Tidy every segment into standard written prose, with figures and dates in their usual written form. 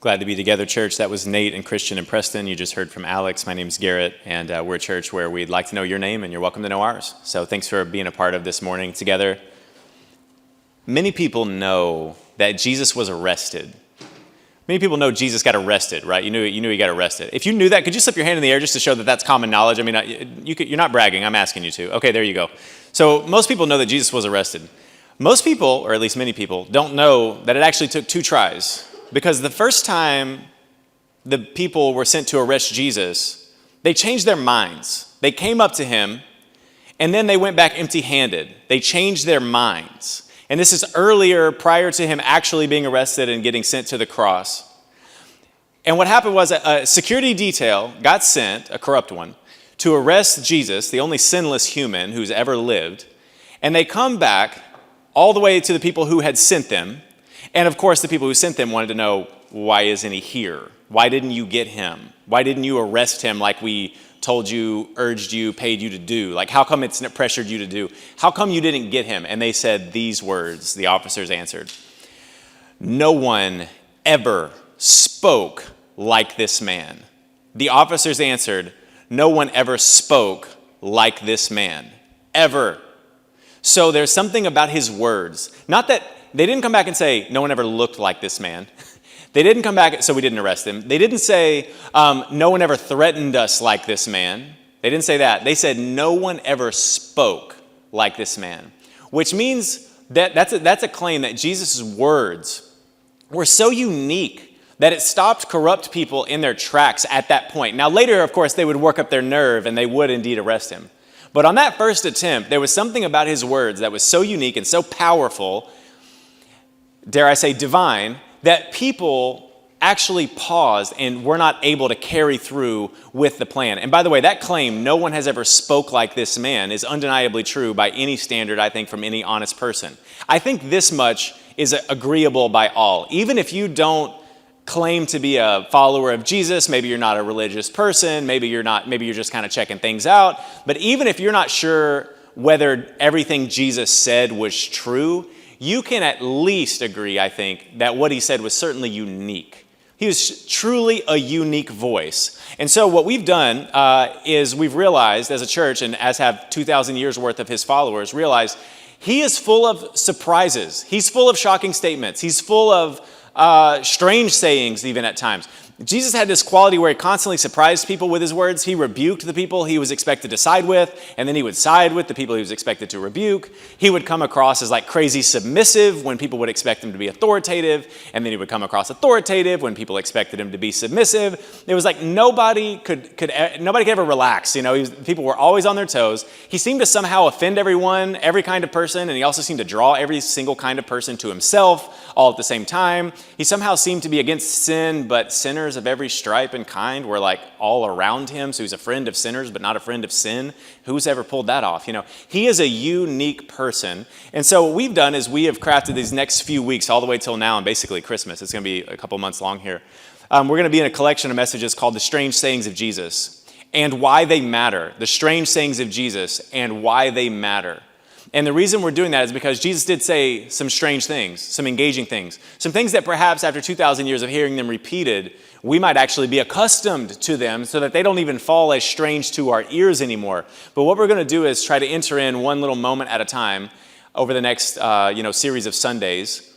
Glad to be together, church. That was Nate and Christian and Preston. You just heard from Alex. My name's Garrett, and we're a church where we'd like to know your name, and you're welcome to know ours. So thanks for being a part of this morning together. Many people know that Jesus was arrested. Many people know Jesus got arrested, right? You knew he got arrested. If you knew that, could you slip your hand in the air just to show that that's common knowledge? I mean, you're not bragging. I'm asking you to. Okay, there you go. So most people know that Jesus was arrested. Most people, or at least many people, don't know that it actually took 2 tries. Because the first time the people were sent to arrest Jesus, they changed their minds. They came up to him, and then they went back empty-handed. They changed their minds. And this is earlier, prior to him actually being arrested and getting sent to the cross. And what happened was a security detail got sent, a corrupt one, to arrest Jesus, the only sinless human who's ever lived. And they come back all the way to the people who had sent them. And of course, the people who sent them wanted to know, why isn't he here? Why didn't you get him? Why didn't you arrest him like we told you, urged you, paid you to do? Like, how come it's pressured you to do? How come you didn't get him? And they said these words, the officers answered, "No one ever spoke like this man." The officers answered, "No one ever spoke like this man, ever." So there's something about his words. Not that they didn't come back and say, "No one ever looked like this man." They didn't come back, so we didn't arrest him. They didn't say, "No one ever threatened us like this man." They didn't say that. They said, "No one ever spoke like this man," which means that that's a claim that Jesus' words were so unique that it stopped corrupt people in their tracks at that point. Now later, of course, they would work up their nerve and they would indeed arrest him. But on that first attempt, there was something about his words that was so unique and so powerful, dare I say divine, that people actually paused and were not able to carry through with the plan. And by the way, that claim, "no one has ever spoke like this man," is undeniably true by any standard, I think, from any honest person. I think this much is agreeable by all. Even if you don't claim to be a follower of Jesus, maybe you're not a religious person, maybe you're just kind of checking things out, but even if you're not sure whether everything Jesus said was true, you can at least agree, I think, that what he said was certainly unique. He was truly a unique voice. And so what we've done is we've realized as a church, and as have 2,000 years worth of his followers, realized he is full of surprises. He's full of shocking statements. He's full of strange sayings even at times. Jesus had this quality where he constantly surprised people with his words. He rebuked the people he was expected to side with, and then he would side with the people he was expected to rebuke. He would come across as like crazy submissive when people would expect him to be authoritative, and then he would come across authoritative when people expected him to be submissive. It was like nobody could ever relax. People were always on their toes. He seemed to somehow offend everyone, every kind of person, and he also seemed to draw every single kind of person to himself all at the same time. He somehow seemed to be against sin, but sinners of every stripe and kind were like all around him. So he's a friend of sinners, but not a friend of sin. Who's ever pulled that off? He is a unique person. And so what we've done is we have crafted these next few weeks all the way till now and basically Christmas. It's going to be a couple months long here. We're going to be in a collection of messages called The Strange Sayings of Jesus and Why They Matter. The Strange Sayings of Jesus and Why They Matter. And the reason we're doing that is because Jesus did say some strange things, some engaging things, some things that perhaps after 2,000 years of hearing them repeated, we might actually be accustomed to them so that they don't even fall as strange to our ears anymore. But what we're going to do is try to enter in one little moment at a time over the next series of Sundays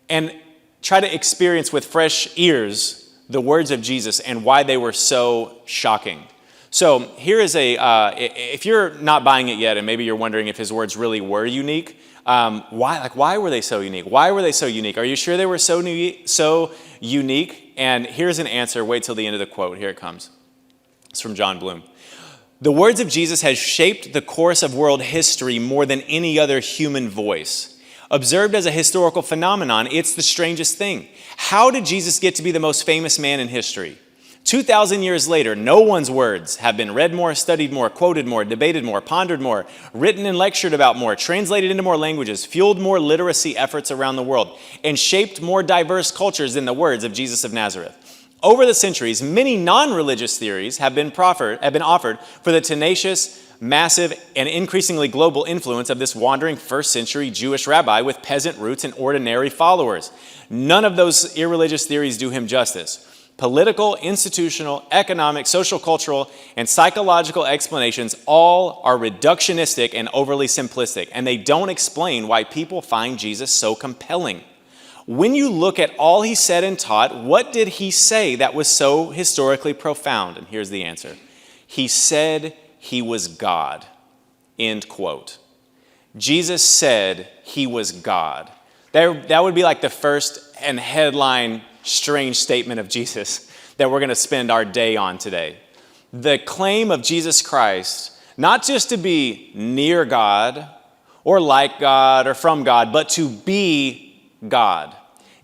and try to experience with fresh ears the words of Jesus and why they were so shocking. So here is if you're not buying it yet and maybe you're wondering if his words really were unique, why were they so unique? Why were they so unique? Are you sure they were so unique? And here's an answer. Wait till the end of the quote. Here it comes. It's from John Bloom. "The words of Jesus has shaped the course of world history more than any other human voice. Observed as a historical phenomenon, it's the strangest thing. How did Jesus get to be the most famous man in history? 2,000 years later, no one's words have been read more, studied more, quoted more, debated more, pondered more, written and lectured about more, translated into more languages, fueled more literacy efforts around the world, and shaped more diverse cultures than the words of Jesus of Nazareth. Over the centuries, many non-religious theories have been offered for the tenacious, massive, and increasingly global influence of this wandering first-century Jewish rabbi with peasant roots and ordinary followers. None of those irreligious theories do him justice. Political, institutional, economic, social, cultural, and psychological explanations all are reductionistic and overly simplistic, and they don't explain why people find Jesus so compelling. When you look at all he said and taught, what did he say that was so historically profound? And here's the answer. He said he was God. End quote. Jesus said he was God. That would be like the first and headline strange statement of Jesus that we're going to spend our day on today. The claim of Jesus Christ, not just to be near God or like God or from God, but to be God.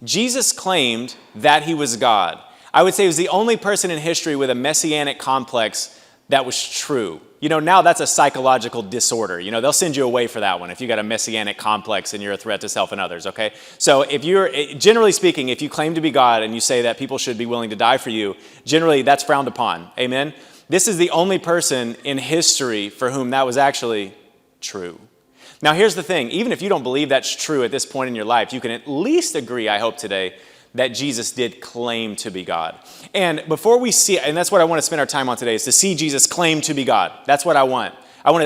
Jesus claimed that he was God. I would say he was the only person in history with a messianic complex that was true. Now that's a psychological disorder. They'll send you away for that one if you got a messianic complex and you're a threat to self and others, okay? So generally speaking, if you claim to be God and you say that people should be willing to die for you, generally that's frowned upon, amen? This is the only person in history for whom that was actually true. Now here's the thing, even if you don't believe that's true at this point in your life, you can at least agree, I hope today, that Jesus did claim to be God. And before we see, and that's what I want to spend our time on today, is to see Jesus claim to be God. That's what I want. I want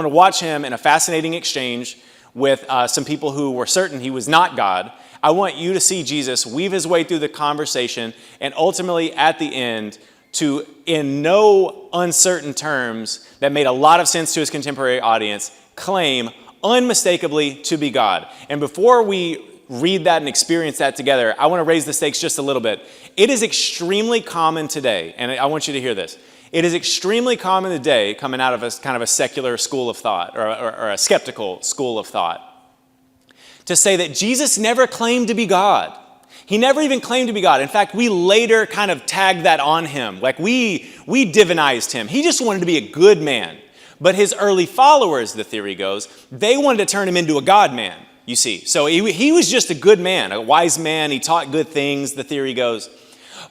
to watch him in a fascinating exchange with some people who were certain he was not God. I want you to see Jesus weave his way through the conversation and ultimately at the end to, in no uncertain terms that made a lot of sense to his contemporary audience, claim unmistakably to be God. And before we read that and experience that together, I want to raise the stakes just a little bit. It is extremely common today, and I want you to hear this. It is extremely common today, coming out of a kind of a secular school of thought or a skeptical school of thought, to say that Jesus never claimed to be God. He never even claimed to be God. In fact, we later kind of tagged that on him. Like we divinized him. He just wanted to be a good man. But his early followers, the theory goes, they wanted to turn him into a God man, you see. So he was just a good man, a wise man. He taught good things, the theory goes.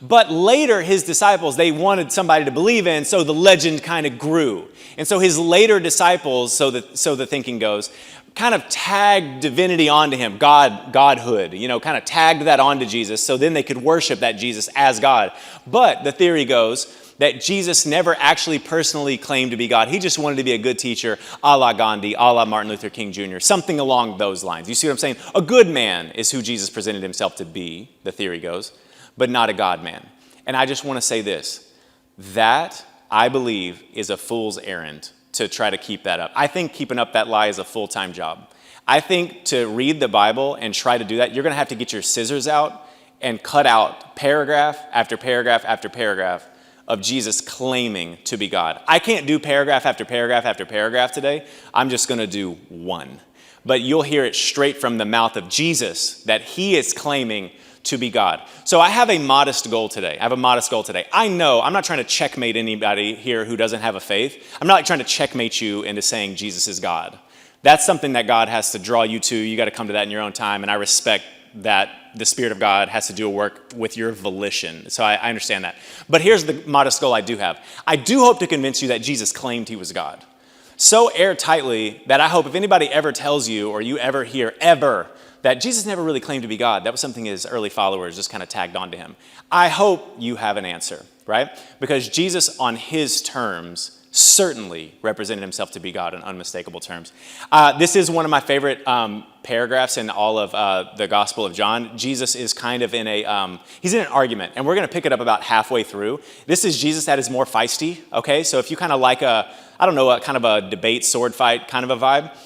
But later, his disciples, they wanted somebody to believe in, so the legend kind of grew. And so his later disciples, so the thinking goes, kind of tagged divinity onto him, godhood, kind of tagged that onto Jesus, so then they could worship that Jesus as God. But the theory goes that Jesus never actually personally claimed to be God. He just wanted to be a good teacher, a la Gandhi, a la Martin Luther King Jr., something along those lines. You see what I'm saying? A good man is who Jesus presented himself to be, the theory goes, but not a God man. And I just want to say this, that I believe is a fool's errand to try to keep that up. I think keeping up that lie is a full-time job. I think to read the Bible and try to do that, you're going to have to get your scissors out and cut out paragraph after paragraph after paragraph of Jesus claiming to be God. I can't do paragraph after paragraph after paragraph today. I'm just going to do one. But you'll hear it straight from the mouth of Jesus that he is claiming to be God. So I have a modest goal today. I know I'm not trying to checkmate anybody here who doesn't have a faith. I'm not trying to checkmate you into saying Jesus is God. That's something that God has to draw you to. You got to come to that in your own time, and I respect that the Spirit of God has to do a work with your volition. So I understand that. But here's the modest goal I do have. I do hope to convince you that Jesus claimed he was God. So airtightly that I hope if anybody ever tells you or you ever hear ever that Jesus never really claimed to be God, that was something his early followers just kind of tagged onto him. I hope you have an answer, right? Because Jesus on his terms certainly represented himself to be God in unmistakable terms. This is one of my favorite paragraphs in all of the Gospel of John. Jesus is kind of in he's in an argument, and we're going to pick it up about halfway through. This is Jesus that is more feisty, okay? So if you kind of like a kind of a debate, sword fight kind of a vibe,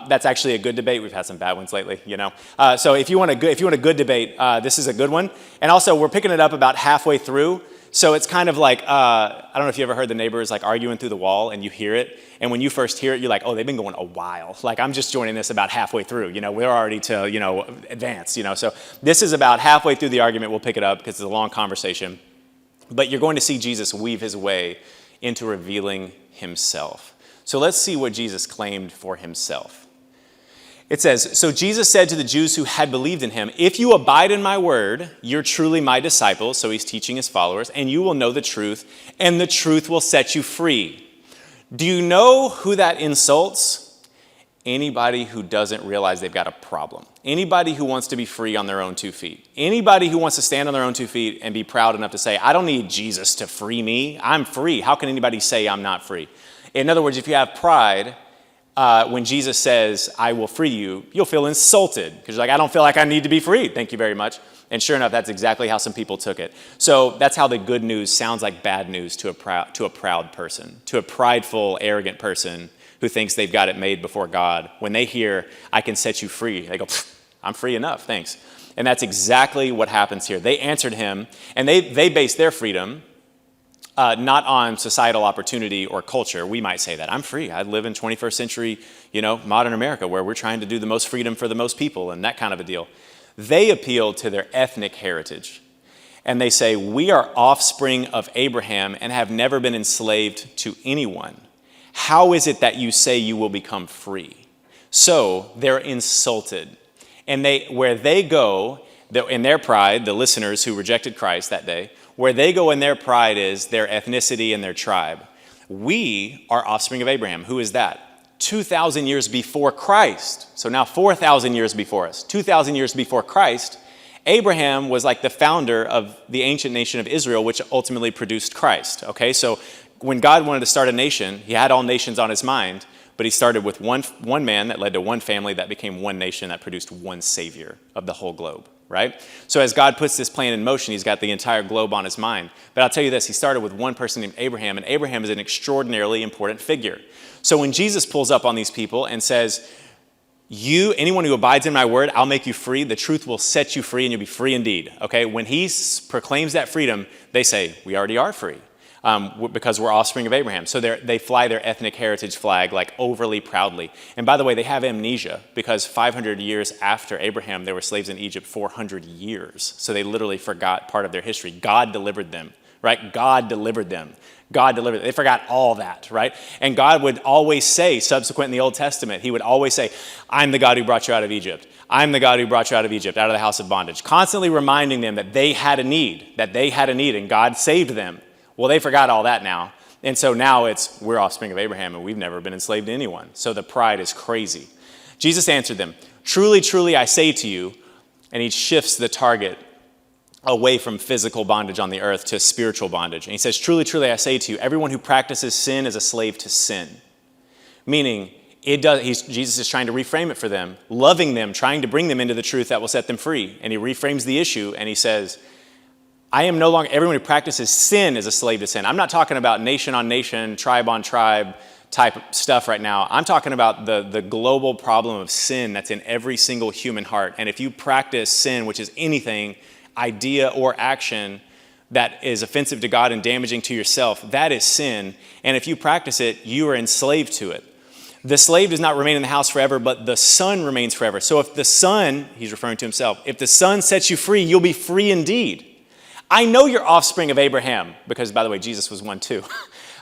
that's actually a good debate. We've had some bad ones lately, So if you want a good debate, this is a good one. And also, we're picking it up about halfway through. So it's kind of like, I don't know if you ever heard the neighbors like arguing through the wall and you hear it. And when you first hear it, you're like, oh, they've been going a while. Like I'm just joining this about halfway through, we're already to, advance, So this is about halfway through the argument. We'll pick it up because it's a long conversation. But you're going to see Jesus weave his way into revealing himself. So let's see what Jesus claimed for himself. It says, so Jesus said to the Jews who had believed in him, if you abide in my word, you're truly my disciples. So he's teaching his followers, and you will know the truth, and the truth will set you free. Do you know who that insults? Anybody who doesn't realize they've got a problem. Anybody who wants to be free on their own 2 feet. Anybody who wants to stand on their own 2 feet and be proud enough to say, I don't need Jesus to free me. I'm free. How can anybody say I'm not free? In other words, if you have pride, when Jesus says, I will free you, you'll feel insulted because you're like, I don't feel like I need to be freed. Thank you very much. And sure enough, that's exactly how some people took it. So that's how the good news sounds like bad news to a proud person, to a prideful, arrogant person who thinks they've got it made before God. When they hear, I can set you free, they go, I'm free enough, thanks. And that's exactly what happens here. They answered him, and they based their freedom not on societal opportunity or culture. We might say that. I'm free. I live in 21st century, modern America where we're trying to do the most freedom for the most people and that kind of a deal. They appeal to their ethnic heritage. And they say, we are offspring of Abraham and have never been enslaved to anyone. How is it that you say you will become free? So they're insulted. And where they go, in their pride, the listeners who rejected Christ that day, where they go in their pride is their ethnicity and their tribe. We are offspring of Abraham. Who is that? 2,000 years before Christ. So now 4,000 years before us. 2,000 years before Christ, Abraham was like the founder of the ancient nation of Israel, which ultimately produced Christ. Okay, so when God wanted to start a nation, he had all nations on his mind, but he started with one man that led to one family that became one nation that produced one savior of the whole globe, right? So as God puts this plan in motion, he's got the entire globe on his mind. But I'll tell you this, he started with one person named Abraham, and Abraham is an extraordinarily important figure. So when Jesus pulls up on these people and says, anyone who abides in my word, I'll make you free. The truth will set you free and you'll be free indeed. Okay, when he proclaims that freedom, they say, we already are free. Because we're offspring of Abraham. So they fly their ethnic heritage flag like overly proudly. And by the way, they have amnesia because 500 years after Abraham, there were slaves in Egypt 400 years. So they literally forgot part of their history. God delivered them, right? God delivered them. God delivered them. They forgot all that, right? And God would always say, subsequent in the Old Testament, he would always say, I'm the God who brought you out of Egypt. I'm the God who brought you out of Egypt, out of the house of bondage. Constantly reminding them that they had a need, and God saved them. Well, they forgot all that now. And so now we're offspring of Abraham and we've never been enslaved to anyone. So the pride is crazy. Jesus answered them, truly, truly, I say to you, and he shifts the target away from physical bondage on the earth to spiritual bondage. And he says, truly, truly, I say to you, everyone who practices sin is a slave to sin. Meaning, Jesus is trying to reframe it for them, loving them, trying to bring them into the truth that will set them free. And he reframes the issue and he says, I am no longer, everyone who practices sin is a slave to sin. I'm not talking about nation on nation, tribe on tribe type stuff right now. I'm talking about the global problem of sin that's in every single human heart. And if you practice sin, which is anything, idea or action that is offensive to God and damaging to yourself, that is sin. And if you practice it, you are enslaved to it. The slave does not remain in the house forever, but the son remains forever. So if the son, he's referring to himself, if the son sets you free, you'll be free indeed. I know you're offspring of Abraham, because, by the way, Jesus was one too.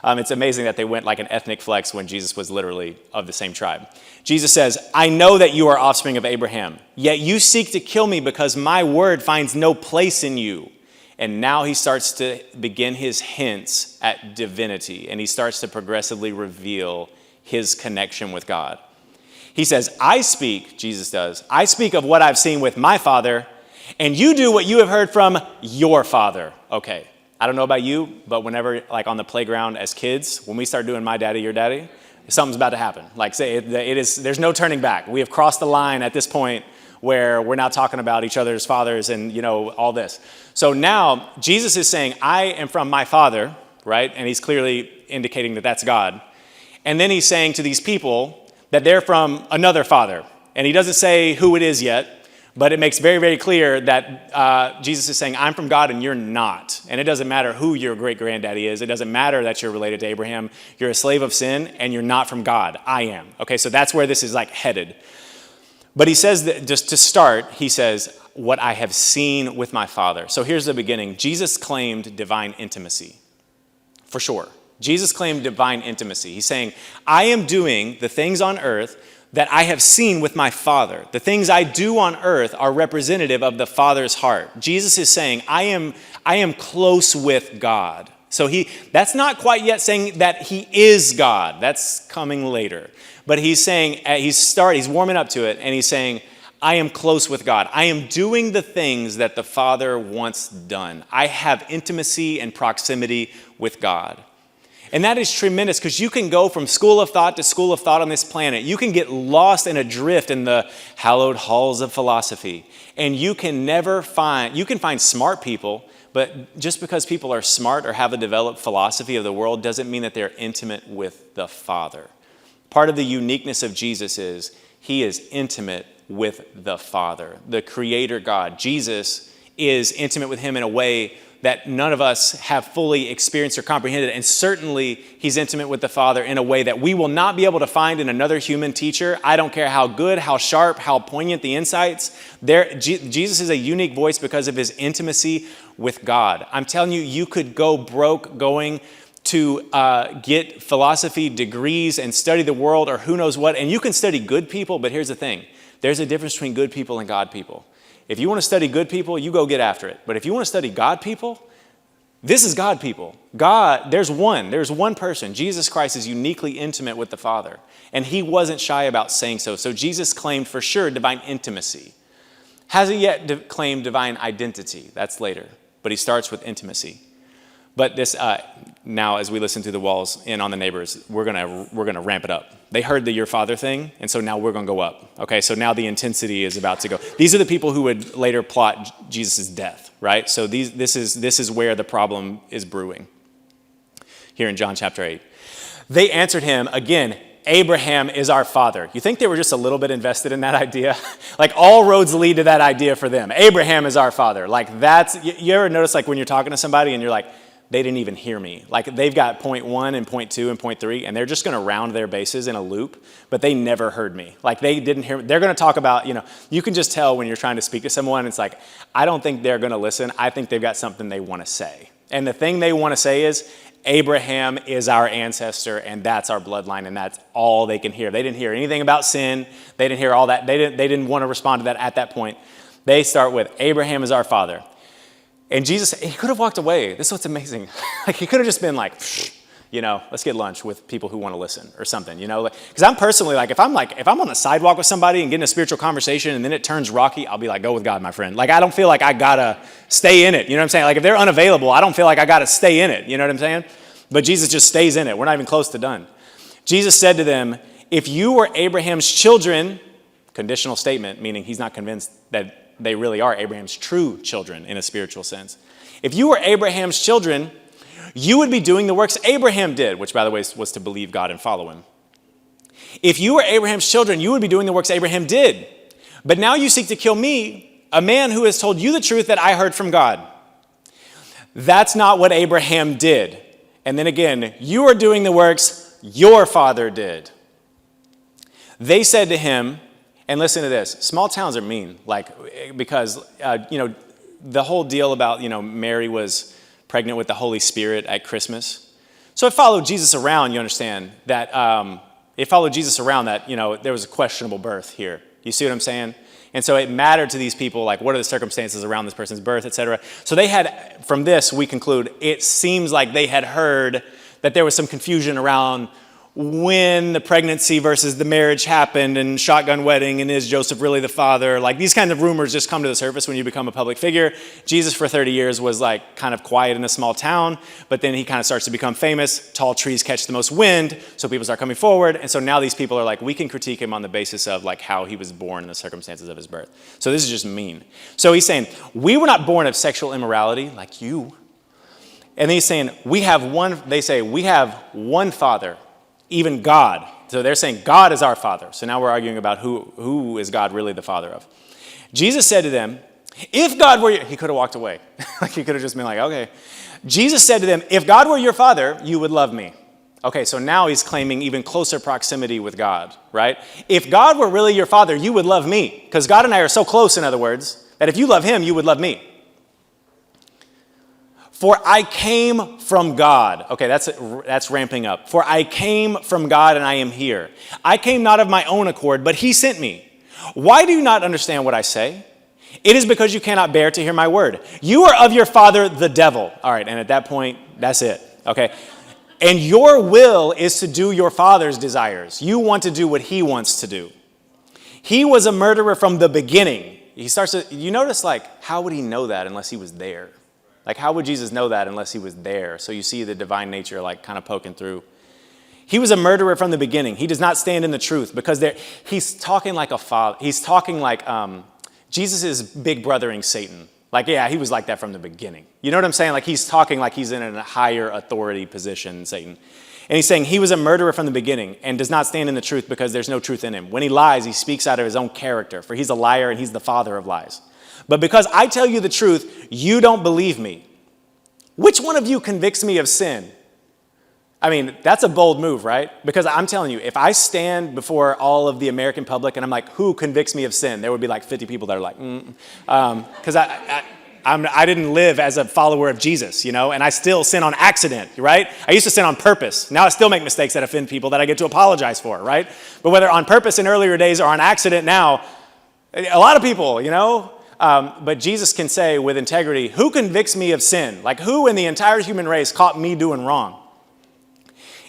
It's amazing that they went like an ethnic flex when Jesus was literally of the same tribe. Jesus says, I know that you are offspring of Abraham, yet you seek to kill me because my word finds no place in you. And now he starts to begin his hints at divinity, and he starts to progressively reveal his connection with God. He says, Jesus does, I speak of what I've seen with my Father, and you do what you have heard from your father. Okay, I don't know about you, but whenever, like on the playground as kids, when we start doing my daddy, your daddy, something's about to happen. Like say there's no turning back. We have crossed the line at this point where we're not talking about each other's fathers and, all this. So now Jesus is saying, I am from my Father, right? And he's clearly indicating that that's God. And then he's saying to these people that they're from another father. And he doesn't say who it is yet. But it makes very, very clear that Jesus is saying, I'm from God and you're not. And it doesn't matter who your great-granddaddy is. It doesn't matter that you're related to Abraham. You're a slave of sin and you're not from God. I am. Okay, so that's where this is like headed. But he says that just to start, he says, what I have seen with my Father. So here's the beginning. Jesus claimed divine intimacy, for sure. Jesus claimed divine intimacy. He's saying, I am doing the things on earth that I have seen with my Father. The things I do on earth are representative of the Father's heart. Jesus is saying, I am close with God. So that's not quite yet saying that he is God. That's coming later. But he's saying, he's warming up to it, and he's saying, I am close with God. I am doing the things that the Father wants done. I have intimacy and proximity with God. And that is tremendous because you can go from school of thought to school of thought on this planet. You can get lost and adrift in the hallowed halls of philosophy. And you can find smart people, but just because people are smart or have a developed philosophy of the world doesn't mean that they're intimate with the Father. Part of the uniqueness of Jesus is he is intimate with the Father, the Creator God. Jesus is intimate with him in a way that none of us have fully experienced or comprehended. And certainly he's intimate with the Father in a way that we will not be able to find in another human teacher. I don't care how good, how sharp, how poignant the insights. Jesus is a unique voice because of his intimacy with God. I'm telling you, you could go broke going to get philosophy degrees and study the world or who knows what. And you can study good people, but here's the thing. There's a difference between good people and God people. If you want to study good people, you go get after it. But if you want to study God people, this is God people. God, there's one person. Jesus Christ is uniquely intimate with the Father. And he wasn't shy about saying so. So Jesus claimed for sure divine intimacy. Hasn't yet claimed divine identity. That's later. But he starts with intimacy. But this now, as we listen to the walls and on the neighbors, we're gonna ramp it up. They heard the your father thing, and so now we're gonna go up. Okay, so now the intensity is about to go. These are the people who would later plot Jesus' death, right? So this is where the problem is brewing. Here in John chapter 8, they answered him again. Abraham is our father. You think they were just a little bit invested in that idea? Like all roads lead to that idea for them. Abraham is our father. Like that's, you ever notice like when you're talking to somebody and you're like, they didn't even hear me. Like they've got point 1 and point 2 and point 3, and they're just gonna round their bases in a loop, but they never heard me. Like they didn't hear me. They're gonna talk about, you can just tell when you're trying to speak to someone, it's like, I don't think they're gonna listen. I think they've got something they wanna say. And the thing they wanna say is, Abraham is our ancestor, and that's our bloodline, and that's all they can hear. They didn't hear anything about sin. They didn't hear all that. They didn't want to respond to that at that point. They start with, Abraham is our father. And Jesus, he could have walked away. This is what's amazing. Like he could have just been like, let's get lunch with people who want to listen or something, Because I'm personally like, if I'm on the sidewalk with somebody and getting a spiritual conversation and then it turns rocky, I'll be like, go with God, my friend. Like I don't feel like I gotta stay in it. You know what I'm saying? Like if they're unavailable, I don't feel like I gotta stay in it. You know what I'm saying? But Jesus just stays in it. We're not even close to done. Jesus said to them, if you were Abraham's children, conditional statement, meaning he's not convinced that they really are Abraham's true children in a spiritual sense. If you were Abraham's children, you would be doing the works Abraham did, which by the way was to believe God and follow him. If you were Abraham's children, you would be doing the works Abraham did. But now you seek to kill me, a man who has told you the truth that I heard from God. That's not what Abraham did. And then again, you are doing the works your father did. They said to him, and listen to this, small towns are mean, because, the whole deal about, Mary was pregnant with the Holy Spirit at Christmas. So it followed Jesus around, you understand, that there was a questionable birth here. You see what I'm saying? And so it mattered to these people, like what are the circumstances around this person's birth, et cetera. So from this, we conclude, it seems like they had heard that there was some confusion around when the pregnancy versus the marriage happened and shotgun wedding and is Joseph really the father? Like these kinds of rumors just come to the surface when you become a public figure. Jesus for 30 years was like kind of quiet in a small town, but then he kind of starts to become famous. Tall trees catch the most wind, so people start coming forward. And so now these people are like, we can critique him on the basis of like how he was born and the circumstances of his birth. So this is just mean. So he's saying, we were not born of sexual immorality like you. And then he's saying, we have one father, even God. So they're saying God is our father. So now we're arguing about who is God really the father of. Jesus said to them, if God were he could have walked away. Like he could have just been like, okay. Jesus said to them, if God were your father, you would love me. Okay, so now he's claiming even closer proximity with God, right? If God were really your father, you would love me. Because God and I are so close, in other words, that if you love him, you would love me. For I came from God. Okay, that's ramping up. For I came from God and I am here. I came not of my own accord, but he sent me. Why do you not understand what I say? It is because you cannot bear to hear my word. You are of your father, the devil. All right, and at that point, that's it. Okay. And your will is to do your father's desires. You want to do what he wants to do. He was a murderer from the beginning. You notice, like, how would he know that unless he was there? Like, how would Jesus know that unless he was there? So you see the divine nature, like, kind of poking through. He was a murderer from the beginning. He does not stand in the truth because he's talking like a father. He's talking like Jesus is big brothering Satan. Like, yeah, he was like that from the beginning. You know what I'm saying? Like, he's talking like he's in a higher authority position than Satan. And he's saying he was a murderer from the beginning and does not stand in the truth because there's no truth in him. When he lies, he speaks out of his own character, for he's a liar and he's the father of lies. But because I tell you the truth, you don't believe me. Which one of you convicts me of sin? I mean, that's a bold move, right? Because I'm telling you, if I stand before all of the American public and I'm like, who convicts me of sin? There would be like 50 people that are like, because I didn't live as a follower of Jesus, you know, and I still sin on accident, right? I used to sin on purpose. Now I still make mistakes that offend people that I get to apologize for, right? But whether on purpose in earlier days or on accident now, a lot of people, you know, but Jesus can say with integrity, who convicts me of sin? Like, who in the entire human race caught me doing wrong?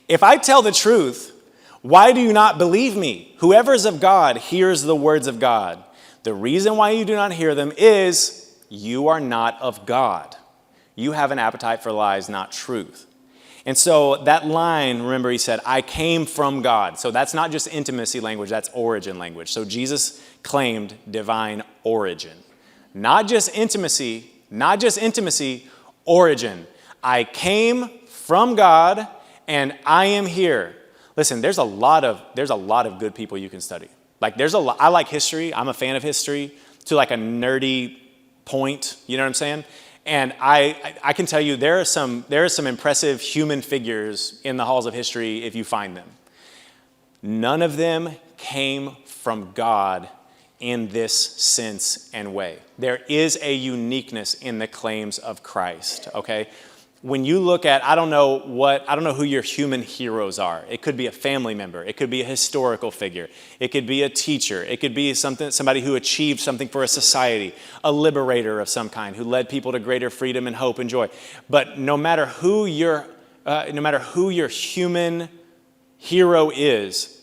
If I tell the truth, why do you not believe me? Whoever is of God hears the words of God. The reason why you do not hear them is you are not of God. You have an appetite for lies, not truth. And so that line, remember, he said, I came from God. So that's not just intimacy language, that's origin language. So Jesus claimed divine origin. Not just intimacy, origin. I came from God and I am here. Listen, there's a lot of good people you can study. Like I like history. I'm a fan of history to like a nerdy point. You know what I'm saying? And I can tell you there are some impressive human figures in the halls of history if you find them. None of them came from God in this sense and way. There is a uniqueness in the claims of Christ, okay? When you look at, I don't know who your human heroes are. It could be a family member. It could be a historical figure. It could be a teacher. It could be somebody who achieved something for a society, a liberator of some kind who led people to greater freedom and hope and joy. But no matter who your human hero is,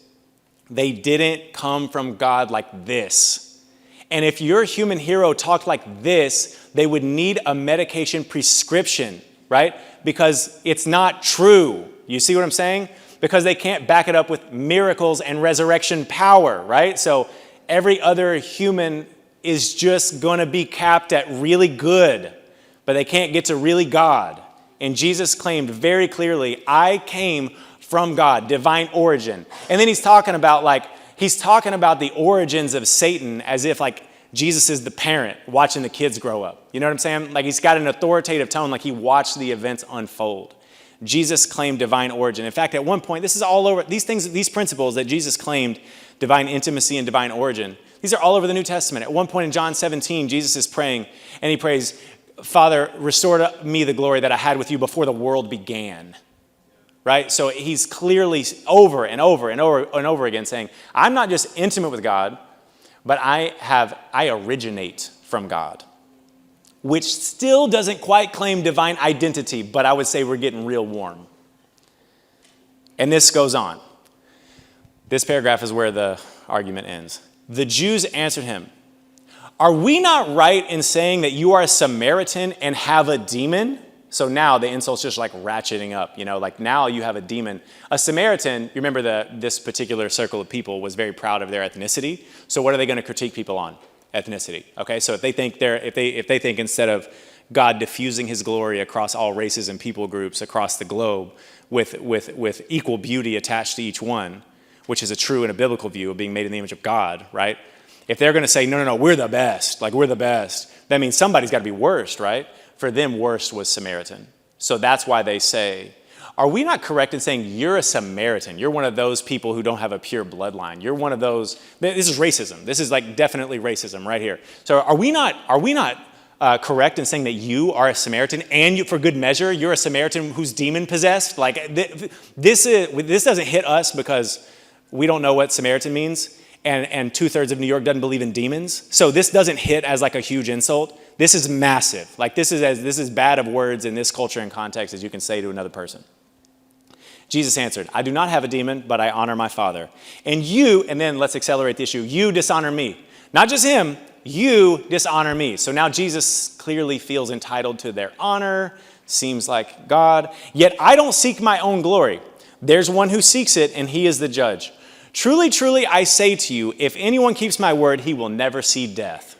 they didn't come from God like this. And if your human hero talked like this, they would need a medication prescription, right? Because it's not true. You see what I'm saying? Because they can't back it up with miracles and resurrection power, right? So every other human is just going to be capped at really good, but they can't get to really God. And Jesus claimed very clearly, I came from God, divine origin. And then he's talking about the origins of Satan as if like Jesus is the parent watching the kids grow up. You know what I'm saying? Like he's got an authoritative tone, like he watched the events unfold. Jesus claimed divine origin. In fact, at one point, this is all over, these principles that Jesus claimed, divine intimacy and divine origin, these are all over the New Testament. At one point in John 17, Jesus is praying, and he prays, Father, restore to me the glory that I had with you before the world began. Right? So he's clearly over and over again saying, I'm not just intimate with God, but I originate from God, which still doesn't quite claim divine identity, but I would say we're getting real warm. And this goes on. This paragraph is where the argument ends. The Jews answered him, are we not right in saying that you are a Samaritan and have a demon? So now the insult's just like ratcheting up, like now you have a demon. A Samaritan, you remember this particular circle of people was very proud of their ethnicity. So what are they going to critique people on? Ethnicity. Okay, so if they think instead of God diffusing his glory across all races and people groups across the globe with equal beauty attached to each one, which is a true and a biblical view of being made in the image of God, right? If they're going to say, no, we're the best, that means somebody's got to be worst, right? For them, worst was Samaritan. So that's why they say, are we not correct in saying you're a Samaritan? You're one of those people who don't have a pure bloodline. You're one of those, this is racism. This is like definitely racism right here. So are we not correct in saying that you are a Samaritan and you, for good measure, you're a Samaritan who's demon possessed? Like this doesn't hit us because we don't know what Samaritan means. And 2/3 of New York doesn't believe in demons. So this doesn't hit as like a huge insult. This is massive. Like this is bad of words in this culture and context as you can say to another person. Jesus answered, I do not have a demon, but I honor my Father. And you, and then let's accelerate the issue, you dishonor me. Not just him, you dishonor me. So now Jesus clearly feels entitled to their honor, seems like God. Yet I don't seek my own glory. There's one who seeks it, and he is the judge. Truly, truly, I say to you, if anyone keeps my word, he will never see death.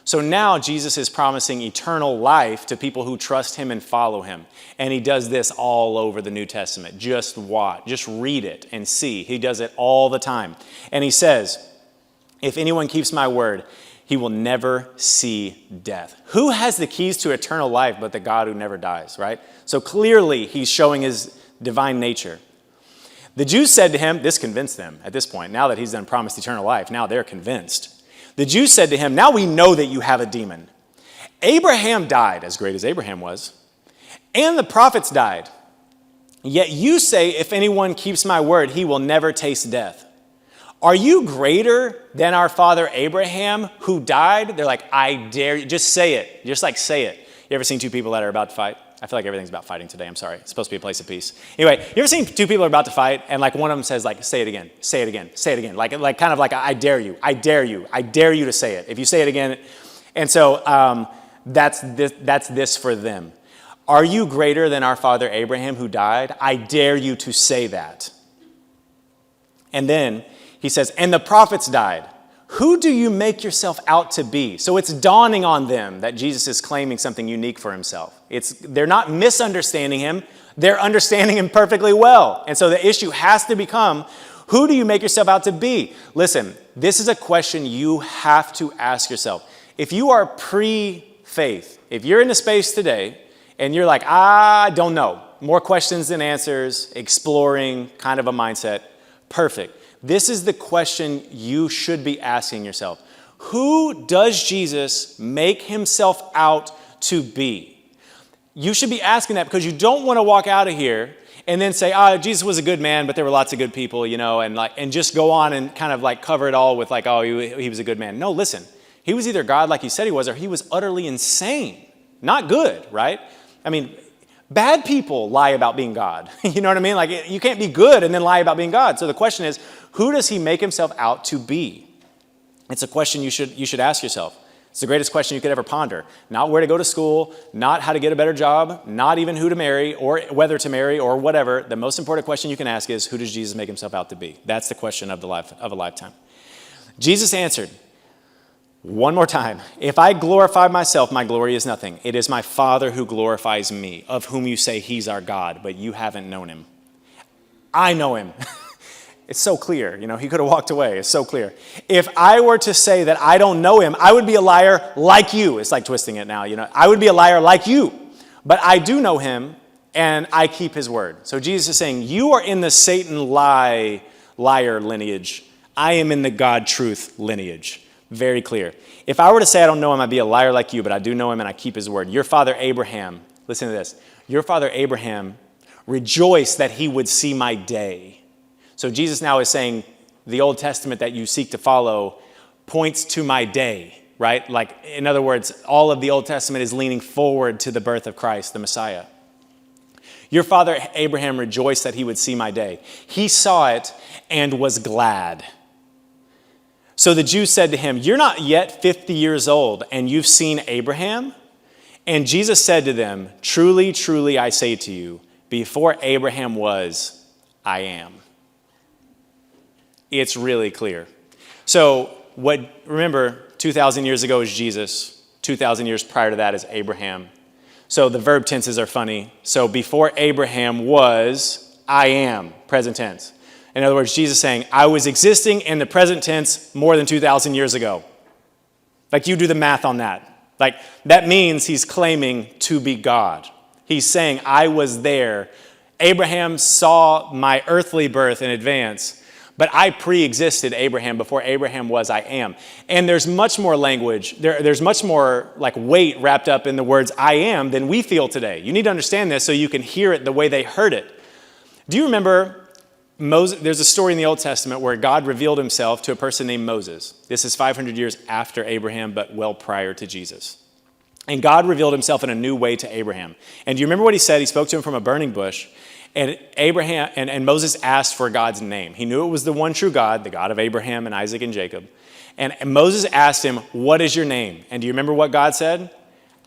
So now Jesus is promising eternal life to people who trust him and follow him. And he does this all over the New Testament. Just watch, just read it and see. He does it all the time. And he says, if anyone keeps my word, he will never see death. Who has the keys to eternal life but the God who never dies, right? So clearly he's showing his divine nature. The Jews said to him, this convinced them at this point, now that he's done promised eternal life, now they're convinced. The Jews said to him, now we know that you have a demon. Abraham died, as great as Abraham was, and the prophets died. Yet you say, if anyone keeps my word, he will never taste death. Are you greater than our father Abraham who died? They're like, I dare you. Just say it. Just like say it. You ever seen two people that are about to fight? I feel like everything's about fighting today. I'm sorry. It's supposed to be a place of peace. Anyway, you ever seen two people are about to fight and like one of them says like, say it again, say it again, say it again. Like kind of like, I dare you, I dare you, I dare you to say it. If you say it again. And so that's this for them. Are you greater than our father Abraham who died? I dare you to say that. And then he says, and the prophets died. Who do you make yourself out to be? So it's dawning on them that Jesus is claiming something unique for himself. They're not misunderstanding him. They're understanding him perfectly well. And so the issue has to become, who do you make yourself out to be? Listen, this is a question you have to ask yourself. If you are pre-faith, if you're in a space today and you're like, I don't know, more questions than answers, exploring kind of a mindset, perfect. This is the question you should be asking yourself. Who does Jesus make himself out to be? You should be asking that because you don't want to walk out of here and then say, Jesus was a good man, but there were lots of good people, and just go on and kind of like cover it all with like, he was a good man. No, listen, he was either God like he said he was, or he was utterly insane. Not good, right? I mean, bad people lie about being God. You know what I mean? Like you can't be good and then lie about being God. So the question is, who does he make himself out to be? It's a question you should ask yourself. It's the greatest question you could ever ponder. Not where to go to school, not how to get a better job, not even who to marry or whether to marry or whatever. The most important question you can ask is, who does Jesus make himself out to be? That's the question of a lifetime. Jesus answered, one more time, if I glorify myself, my glory is nothing. It is my Father who glorifies me, of whom you say he's our God, but you haven't known him. I know him. It's so clear. He could have walked away. It's so clear. If I were to say that I don't know him, I would be a liar like you. It's like twisting it now. I would be a liar like you. But I do know him, and I keep his word. So Jesus is saying, you are in the Satan liar lineage. I am in the God truth lineage. Very clear. If I were to say I don't know him, I'd be a liar like you, but I do know him and I keep his word. Your father Abraham, listen to this. Your father Abraham rejoiced that he would see my day. So Jesus now is saying the Old Testament that you seek to follow points to my day, right? Like, in other words, all of the Old Testament is leaning forward to the birth of Christ, the Messiah. Your father Abraham rejoiced that he would see my day. He saw it and was glad. So the Jews said to him, you're not yet 50 years old, and you've seen Abraham? And Jesus said to them, truly, truly, I say to you, before Abraham was, I am. It's really clear. So remember, 2,000 years ago is Jesus. 2,000 years prior to that is Abraham. So the verb tenses are funny. So before Abraham was, I am, present tense. In other words, Jesus saying, I was existing in the present tense more than 2,000 years ago. Like, you do the math on that. Like, that means he's claiming to be God. He's saying, I was there. Abraham saw my earthly birth in advance, but I pre-existed Abraham. Before Abraham was, I am. And there's much more language. There's much more like weight wrapped up in the words I am than we feel today. You need to understand this so you can hear it the way they heard it. Do you remember Moses? There's a story in the Old Testament where God revealed himself to a person named Moses. This is 500 years after Abraham, but well prior to Jesus. And God revealed himself in a new way to Abraham. And do you remember what he said? He spoke to him from a burning bush. And Abraham and Moses asked for God's name. He knew it was the one true God, the God of Abraham and Isaac and Jacob. And Moses asked him, what is your name? And do you remember what God said?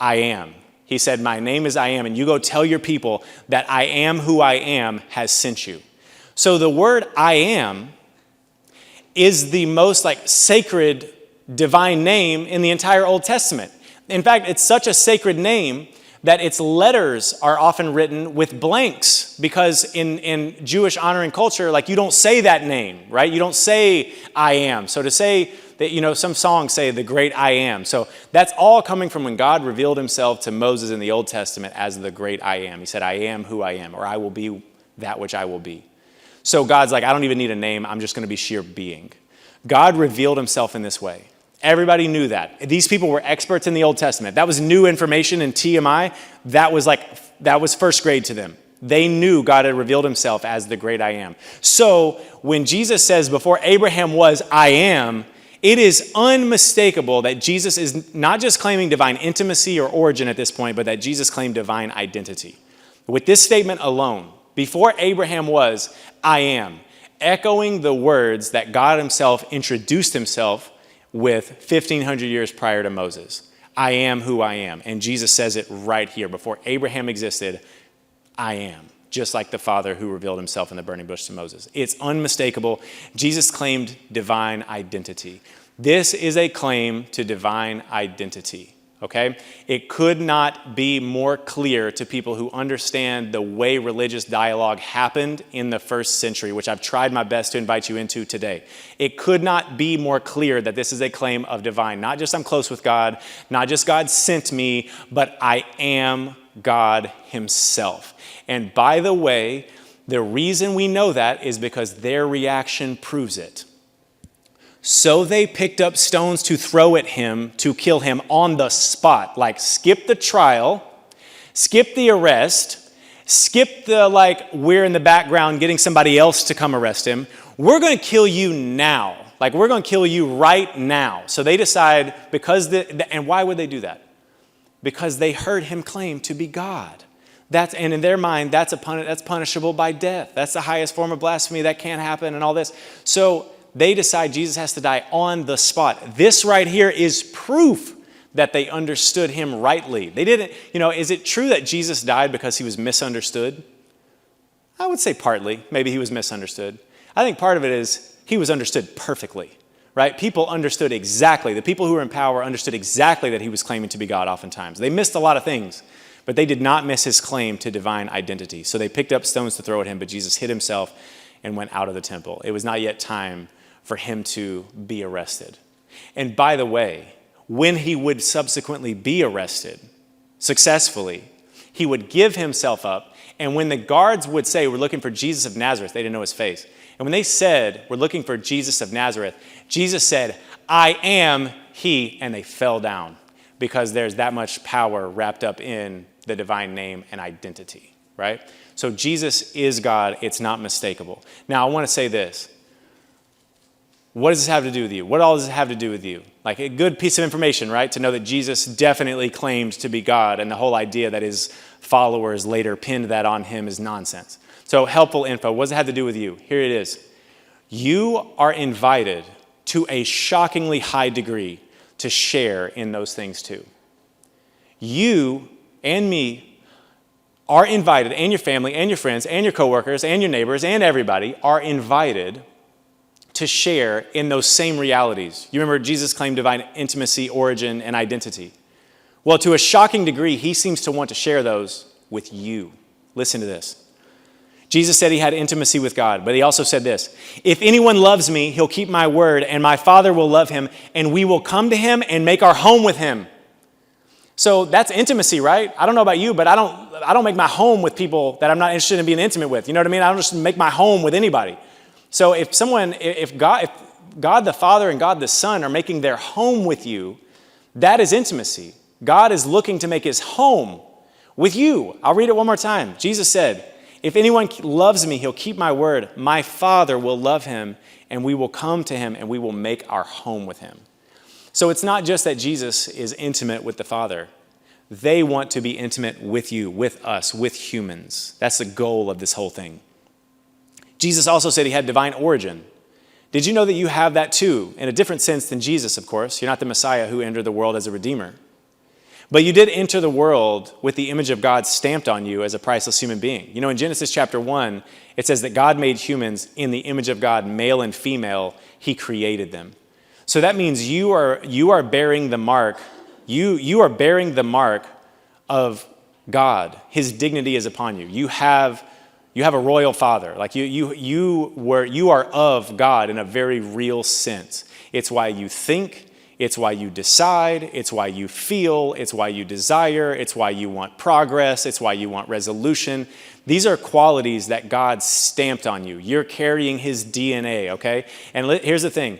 I am. He said, my name is I am. And you go tell your people that I am who I am has sent you. So the word I am is the most sacred divine name in the entire Old Testament. In fact, it's such a sacred name that its letters are often written with blanks, because in Jewish honor and culture, you don't say that name, right? You don't say I am. So to say that, some songs say the great I am. So that's all coming from when God revealed himself to Moses in the Old Testament as the great I am. He said, I am who I am, or I will be that which I will be. So God's like, I don't even need a name. I'm just going to be sheer being. God revealed himself in this way. Everybody knew that. These people were experts in the Old Testament. That was new information in TMI. That was first grade to them. They knew God had revealed himself as the great I am. So when Jesus says, before Abraham was, I am, it is unmistakable that Jesus is not just claiming divine intimacy or origin at this point, but that Jesus claimed divine identity. With this statement alone, before Abraham was, I am, echoing the words that God himself introduced himself with 1,500 years prior to Moses. I am who I am. And Jesus says it right here. Before Abraham existed, I am. Just like the Father who revealed himself in the burning bush to Moses. It's unmistakable. Jesus claimed divine identity. This is a claim to divine identity. Okay? It could not be more clear to people who understand the way religious dialogue happened in the first century, which I've tried my best to invite you into today. It could not be more clear that this is a claim of divine. Not just I'm close with God, not just God sent me, but I am God himself. And by the way, the reason we know that is because their reaction proves it. So they picked up stones to throw at him to kill him on the spot. Skip the trial, skip the arrest, skip the we're in the background getting somebody else to come arrest him. We're going to kill you now. We're going to kill you right now. So they decide and why would they do that? Because they heard him claim to be God. And in their mind, that's punishable by death. That's the highest form of blasphemy. That can't happen and all this. So they decide Jesus has to die on the spot. This right here is proof that they understood him rightly. They didn't, is it true that Jesus died because he was misunderstood? I would say partly. Maybe he was misunderstood. I think part of it is he was understood perfectly, right? People understood exactly. The people who were in power understood exactly that he was claiming to be God oftentimes. They missed a lot of things, but they did not miss his claim to divine identity. So they picked up stones to throw at him, but Jesus hid himself and went out of the temple. It was not yet time for him to be arrested. And by the way, when he would subsequently be arrested successfully, he would give himself up. And when the guards would say, we're looking for Jesus of Nazareth, they didn't know his face. And when they said, we're looking for Jesus of Nazareth, Jesus said, I am he, and they fell down because there's that much power wrapped up in the divine name and identity, right? So Jesus is God. It's not mistakable. Now, I want to say this. What does this have to do with you? What all does it have to do with you? A good piece of information, right? To know that Jesus definitely claimed to be God, and the whole idea that his followers later pinned that on him is nonsense. So helpful info. What does it have to do with you? Here it is. You are invited to a shockingly high degree to share in those things too. You and me are invited, and your family and your friends and your coworkers and your neighbors and everybody are invited to share in those same realities. You remember Jesus claimed divine intimacy, origin, and identity. Well, to a shocking degree, he seems to want to share those with you. Listen to this. Jesus said he had intimacy with God, but he also said this, if anyone loves me, he'll keep my word, and my Father will love him, and we will come to him and make our home with him. So that's intimacy, right? I don't know about you, but I don't make my home with people that I'm not interested in being intimate with. You know what I mean? I don't just make my home with anybody. So if God the Father and God the Son are making their home with you, that is intimacy. God is looking to make his home with you. I'll read it one more time. Jesus said, if anyone loves me, he'll keep my word. My Father will love him, and we will come to him, and we will make our home with him. So it's not just that Jesus is intimate with the Father, They want to be intimate with you, with us, with humans. That's the goal of this whole thing. Jesus also said he had divine origin. Did you know that you have that too? In a different sense than Jesus, of course. You're not the Messiah who entered the world as a redeemer. But you did enter the world with the image of God stamped on you as a priceless human being. You know, in Genesis chapter 1, it says that God made humans in the image of God, male and female. He created them. So that means you are bearing the mark. You are bearing the mark of God. His dignity is upon you. You have a royal father. Like you are of God in a very real sense. It's why you think. It's why you decide, it's why you feel, it's why you desire, it's why you want progress, it's why you want resolution. These are qualities that God stamped on you. You're carrying his DNA, okay? And here's the thing.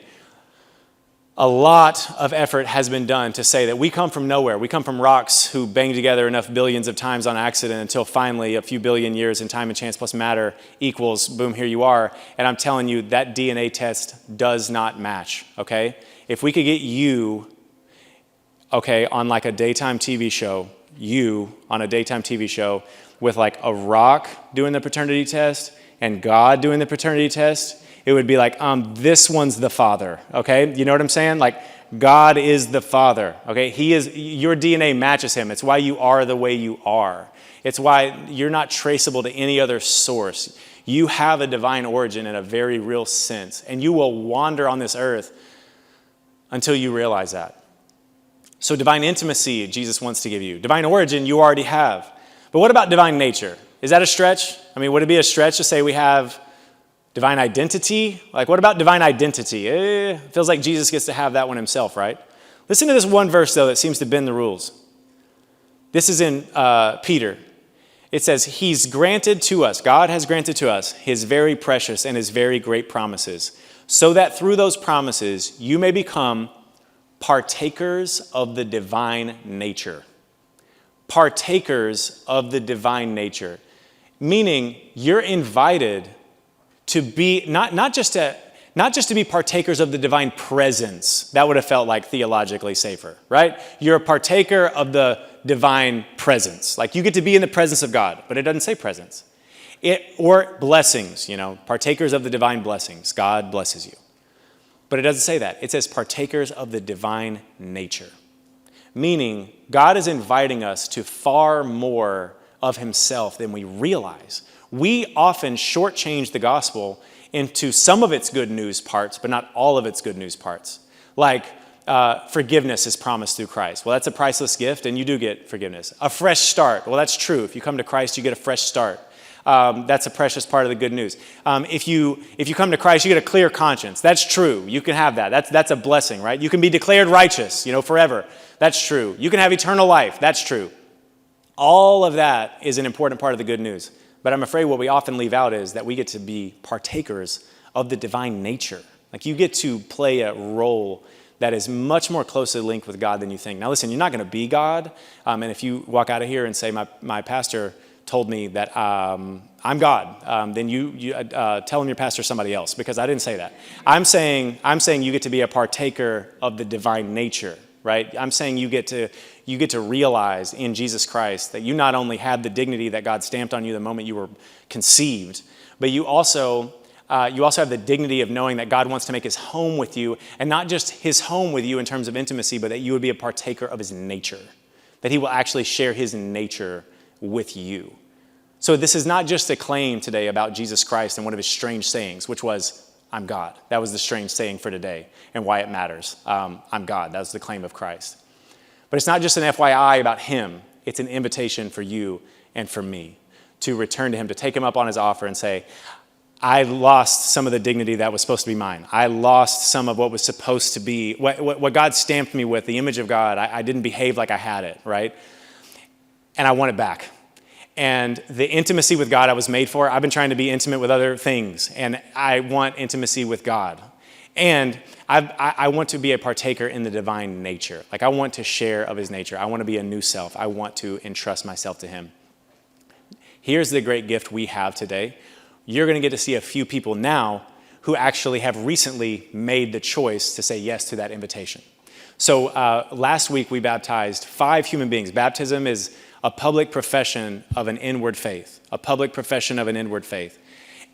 A lot of effort has been done to say that we come from nowhere. We come from rocks who banged together enough billions of times on accident until finally a few billion years in time and chance plus matter equals, boom, here you are. And I'm telling you, that DNA test does not match, okay? If we could get you, okay, on like a daytime TV show, with like a rock doing the paternity test and God doing the paternity test, it would be like, this one's the father, okay? You know what I'm saying? Like, God is the father, okay? Your DNA matches him. It's why you are the way you are. It's why you're not traceable to any other source. You have a divine origin in a very real sense, and you will wander on this earth until you realize that. So divine intimacy, Jesus wants to give you. Divine origin, you already have. But what about divine nature? Is that a stretch? I mean, would it be a stretch to say we have divine identity? Like, what about divine identity? Feels like Jesus gets to have that one himself, right? Listen to this one verse, though, that seems to bend the rules. This is in Peter. It says, he's granted to us, God has granted to us, his very precious and his very great promises, so that through those promises you may become partakers of the divine nature. Partakers of the divine nature. Meaning you're invited to be, not just to be partakers of the divine presence. That would have felt like theologically safer, right? You're a partaker of the divine presence. Like you get to be in the presence of God, but it doesn't say presence. Or blessings, partakers of the divine blessings. God blesses you. But it doesn't say that. It says partakers of the divine nature. Meaning God is inviting us to far more of himself than we realize. We often shortchange the gospel into some of its good news parts, but not all of its good news parts. Like forgiveness is promised through Christ. Well, that's a priceless gift, and you do get forgiveness. A fresh start. Well, that's true. If you come to Christ, you get a fresh start. That's a precious part of the good news. If you come to Christ, you get a clear conscience. That's true. You can have that. That's a blessing, right? You can be declared righteous, forever. That's true. You can have eternal life. That's true. All of that is an important part of the good news. But I'm afraid what we often leave out is that we get to be partakers of the divine nature. Like you get to play a role that is much more closely linked with God than you think. Now listen, you're not going to be God. And if you walk out of here and say, my pastor told me that I'm God, then you tell him your pastor's somebody else, because I didn't say that. I'm saying you get to be a partaker of the divine nature, right? I'm saying you get to realize in Jesus Christ that you not only had the dignity that God stamped on you the moment you were conceived, but you also have the dignity of knowing that God wants to make his home with you, and not just his home with you in terms of intimacy, but that you would be a partaker of his nature, that he will actually share his nature with you. So this is not just a claim today about Jesus Christ and one of his strange sayings, which was, I'm God. That was the strange saying for today and why it matters. I'm God. That was the claim of Christ. But it's not just an FYI about him. It's an invitation for you and for me to return to him, to take him up on his offer and say, I lost some of the dignity that was supposed to be mine. I lost some of what was supposed to be, what God stamped me with, the image of God. I didn't behave like I had it, right? And I want it back. And the intimacy with God I was made for, I've been trying to be intimate with other things, and I want intimacy with God. And I want to be a partaker in the divine nature. Like I want to share of his nature. I want to be a new self. I want to entrust myself to him. Here's the great gift we have today. You're going to get to see a few people now who actually have recently made the choice to say yes to that invitation. So last week we baptized 5 human beings. Baptism is a public profession of an inward faith, a public profession of an inward faith.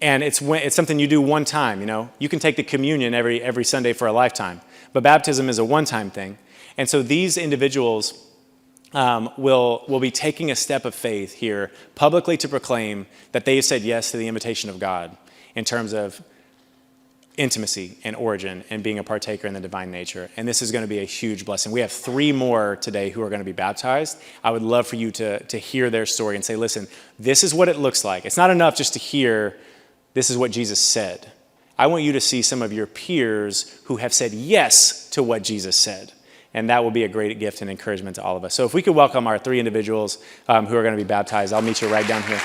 And it's something you do one time, you know. You can take the communion every Sunday for a lifetime, but baptism is a one-time thing. And so these individuals will be taking a step of faith here publicly to proclaim that they have said yes to the invitation of God in terms of intimacy and origin and being a partaker in the divine nature. And this is going to be a huge blessing. We have 3 more today who are going to be baptized. I would love for you to hear their story and say, listen, this is what it looks like. It's not enough just to hear, this is what Jesus said. I want you to see some of your peers who have said yes to what Jesus said. And that will be a great gift and encouragement to all of us. So if we could welcome our 3 individuals who are going to be baptized, I'll meet you right down here.